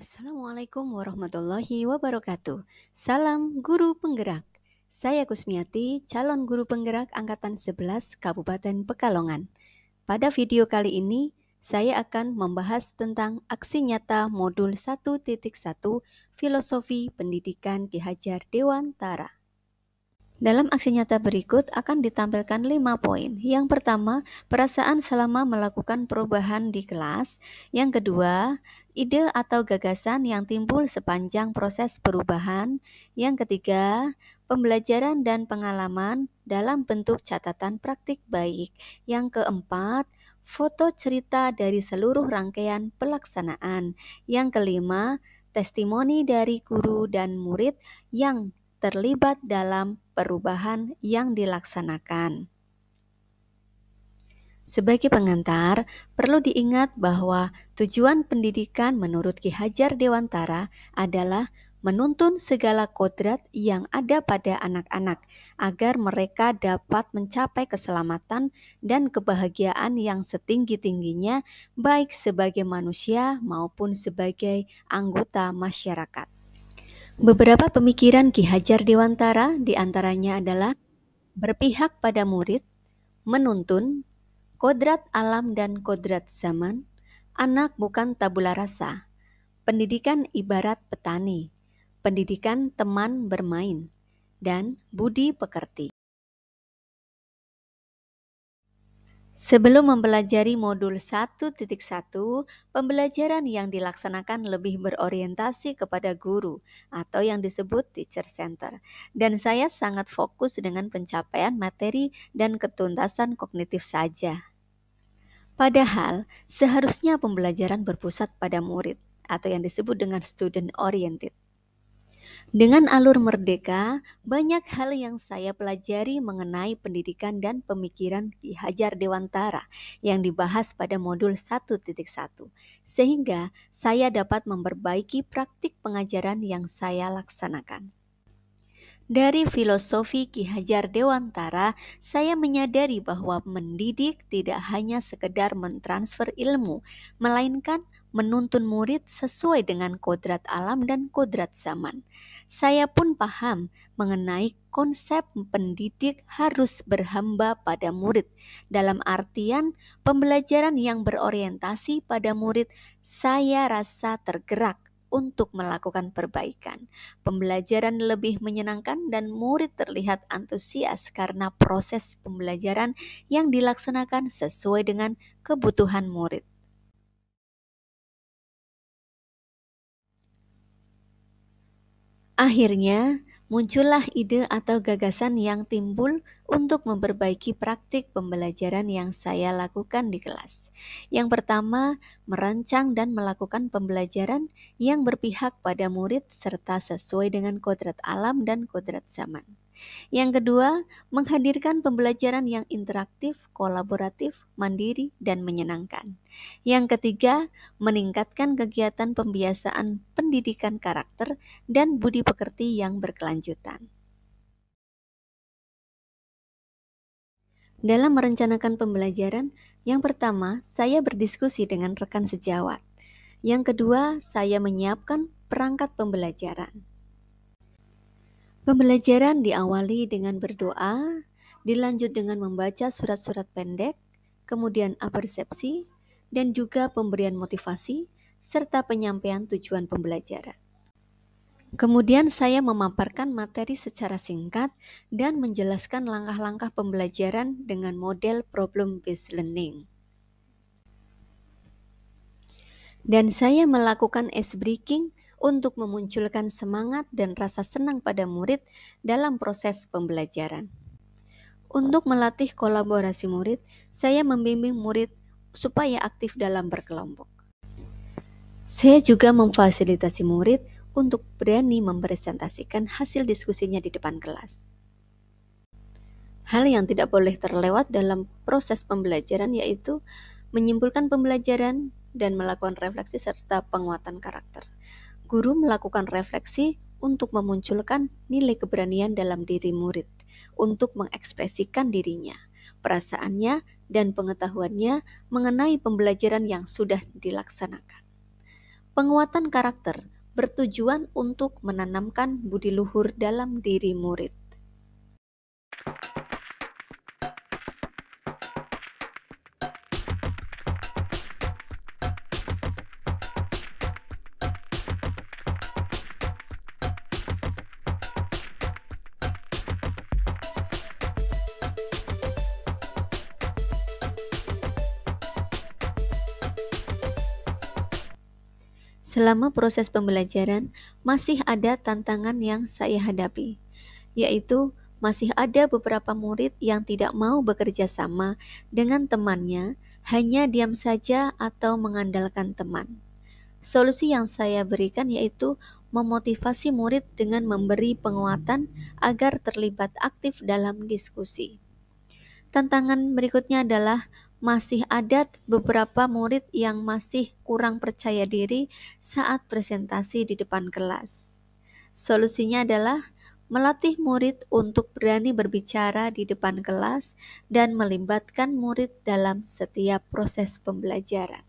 Assalamualaikum warahmatullahi wabarakatuh. Salam Guru Penggerak. Saya Kusmiati, calon guru penggerak Angkatan 11 Kabupaten Pekalongan. Pada video kali ini, saya akan membahas tentang aksi nyata modul 1.1 Filosofi Pendidikan Ki Hajar Dewantara. Dalam aksi nyata berikut akan ditampilkan 5 poin. Yang pertama, perasaan selama melakukan perubahan di kelas. Yang kedua, ide atau gagasan yang timbul sepanjang proses perubahan. Yang ketiga, pembelajaran dan pengalaman dalam bentuk catatan praktik baik. Yang keempat, foto cerita dari seluruh rangkaian pelaksanaan. Yang kelima, testimoni dari guru dan murid yang terlibat dalam perubahan yang dilaksanakan. Sebagai pengantar, perlu diingat bahwa tujuan pendidikan menurut Ki Hajar Dewantara adalah menuntun segala kodrat yang ada pada anak-anak agar mereka dapat mencapai keselamatan dan kebahagiaan yang setinggi-tingginya baik sebagai manusia maupun sebagai anggota masyarakat. Beberapa pemikiran Ki Hajar Dewantara diantaranya adalah berpihak pada murid, menuntun, kodrat alam dan kodrat zaman, anak bukan tabula rasa, pendidikan ibarat petani, pendidikan teman bermain, dan budi pekerti. Sebelum mempelajari modul 1.1, pembelajaran yang dilaksanakan lebih berorientasi kepada guru atau yang disebut teacher center. Dan saya sangat fokus dengan pencapaian materi dan ketuntasan kognitif saja. Padahal, seharusnya pembelajaran berpusat pada murid atau yang disebut dengan student oriented. Dengan alur merdeka, banyak hal yang saya pelajari mengenai pendidikan dan pemikiran Ki Hajar Dewantara yang dibahas pada modul 1.1, sehingga saya dapat memperbaiki praktik pengajaran yang saya laksanakan. Dari filosofi Ki Hajar Dewantara, saya menyadari bahwa mendidik tidak hanya sekedar mentransfer ilmu, melainkan menuntun murid sesuai dengan kodrat alam dan kodrat zaman. Saya pun paham mengenai konsep pendidik harus berhamba pada murid. Dalam artian pembelajaran yang berorientasi pada murid, saya rasa tergerak untuk melakukan perbaikan. Pembelajaran lebih menyenangkan dan murid terlihat antusias karena proses pembelajaran yang dilaksanakan sesuai dengan kebutuhan murid. Akhirnya, muncullah ide atau gagasan yang timbul untuk memperbaiki praktik pembelajaran yang saya lakukan di kelas. Yang pertama, merancang dan melakukan pembelajaran yang berpihak pada murid serta sesuai dengan kodrat alam dan kodrat zaman. Yang kedua, menghadirkan pembelajaran yang interaktif, kolaboratif, mandiri, dan menyenangkan. Yang ketiga, meningkatkan kegiatan pembiasaan pendidikan karakter dan budi pekerti yang berkelanjutan. Dalam merencanakan pembelajaran, yang pertama, saya berdiskusi dengan rekan sejawat. Yang kedua, saya menyiapkan perangkat pembelajaran. Pembelajaran diawali dengan berdoa, dilanjut dengan membaca surat-surat pendek, kemudian apersepsi, dan juga pemberian motivasi, serta penyampaian tujuan pembelajaran. Kemudian saya memaparkan materi secara singkat dan menjelaskan langkah-langkah pembelajaran dengan model problem-based learning. Dan saya melakukan ice breaking untuk memunculkan semangat dan rasa senang pada murid dalam proses pembelajaran. Untuk melatih kolaborasi murid, saya membimbing murid supaya aktif dalam berkelompok. Saya juga memfasilitasi murid untuk berani mempresentasikan hasil diskusinya di depan kelas. Hal yang tidak boleh terlewat dalam proses pembelajaran yaitu menyimpulkan pembelajaran dan melakukan refleksi serta penguatan karakter. Guru melakukan refleksi untuk memunculkan nilai keberanian dalam diri murid, untuk mengekspresikan dirinya, perasaannya, dan pengetahuannya mengenai pembelajaran yang sudah dilaksanakan. Penguatan karakter bertujuan untuk menanamkan budi luhur dalam diri murid. Selama proses pembelajaran, masih ada tantangan yang saya hadapi, yaitu masih ada beberapa murid yang tidak mau bekerja sama dengan temannya, hanya diam saja atau mengandalkan teman. Solusi yang saya berikan yaitu memotivasi murid dengan memberi penguatan agar terlibat aktif dalam diskusi. Tantangan berikutnya adalah masih ada beberapa murid yang masih kurang percaya diri saat presentasi di depan kelas. Solusinya adalah melatih murid untuk berani berbicara di depan kelas dan melibatkan murid dalam setiap proses pembelajaran.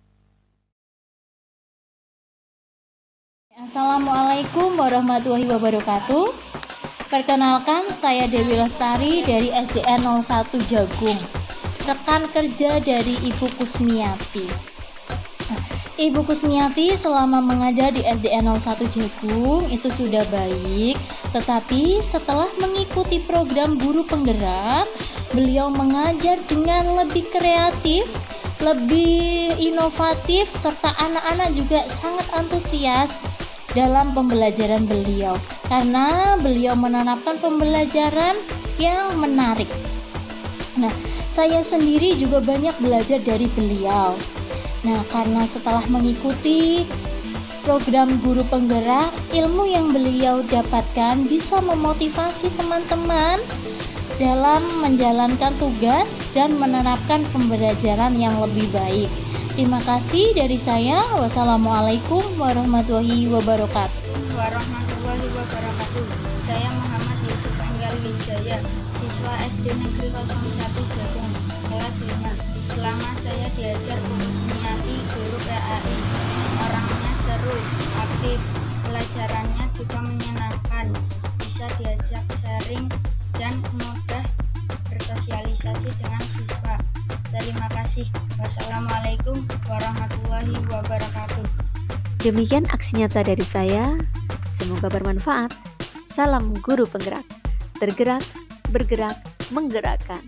Assalamualaikum warahmatullahi wabarakatuh. Perkenalkan, saya Dewi Lestari dari SDN 01 Jagung, rekan kerja dari Ibu Kusmiati. Ibu Kusmiati selama mengajar di SDN 01 Jagung itu sudah baik, tetapi setelah mengikuti program guru penggerak, beliau mengajar dengan lebih kreatif, lebih inovatif, serta anak-anak juga sangat antusias dalam pembelajaran beliau, karena beliau menanamkan pembelajaran yang menarik. Nah, saya sendiri juga banyak belajar dari beliau. Nah, karena setelah mengikuti program guru penggerak, ilmu yang beliau dapatkan bisa memotivasi teman-teman dalam menjalankan tugas dan menerapkan pembelajaran yang lebih baik. Terima kasih dari saya. Wassalamualaikum warahmatullahi wabarakatuh. Warahmatullahi wabarakatuh. Saya Muhammad Yusuf Enggal Wijaya, siswa SD Negeri 01 Jagung, kelas 5. Selama saya diajar Bu Kusmiati, guru PAI, orangnya seru, aktif, pelajarannya juga menyenangkan, bisa diajak sharing dan mudah bersosialisasi dengan siswa. Terima kasih. Wassalamualaikum warahmatullahi wabarakatuh. Demikian aksi nyata dari saya. Semoga bermanfaat. Salam guru penggerak. Tergerak, bergerak, menggerakkan.